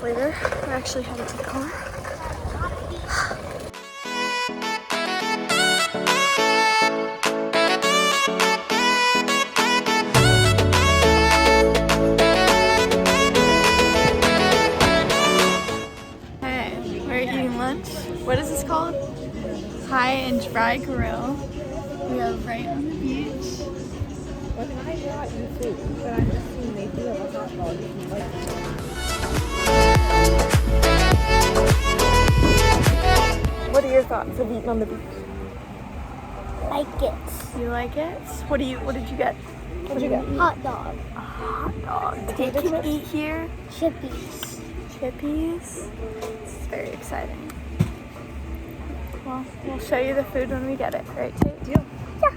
later. We're actually headed to the car. Hey, we're eating lunch. What is this called? High and Dry Grill. We are right on the beach. When I brought you food, but I'm just seeing they do have a hot dog if you like it. What are your thoughts of eating on the beach? Like it. You like it? What did you get? What'd you get? Hot dog. A hot dog. Take to eat here. Chippies. Chippies. This is very exciting. Well, we'll show you the food when we get it, right, Tate? Deal. Yeah.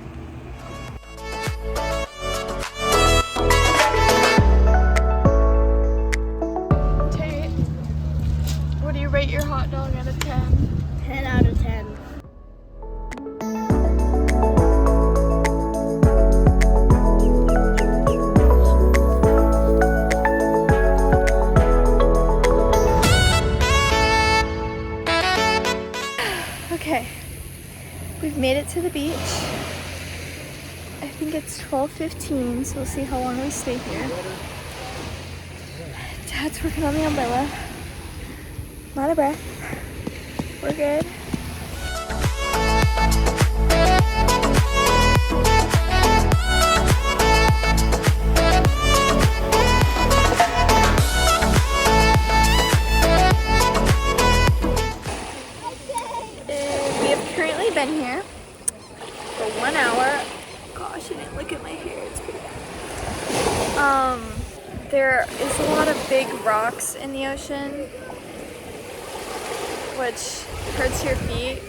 Tate, what do you rate your hot dog out of 10? 10 out of 10. Okay, we've made it to the beach. I think it's 12:15, so we'll see how long we stay here. Dad's working on the umbrella. I'm out of breath. We're good. Been here for 1 hour. Gosh, I didn't look at my hair. It's pretty bad. There is a lot of big rocks in the ocean, which hurts your feet.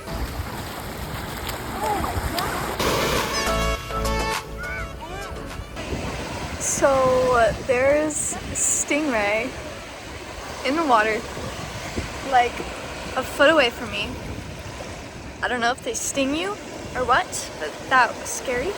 So there's a stingray in the water, like a foot away from me. I don't know if they sting you or what, but that was scary.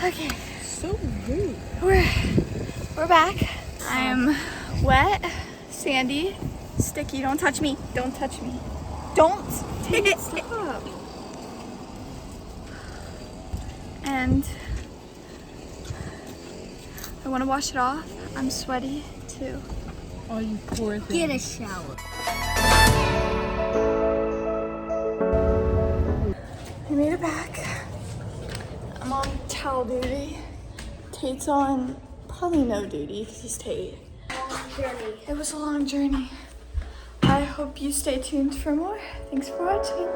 Okay. So rude. We're back. I'm wet, sandy, sticky. Don't touch me. Don't touch me. Don't take it. Stop. And I want to wash it off. I'm sweaty too. Oh, you poor thing. Get a shower. I made it back. I'm on towel duty. Tate's on probably no duty because he's Tate. Journey. It was a long journey. I hope you stay tuned for more. Thanks for watching.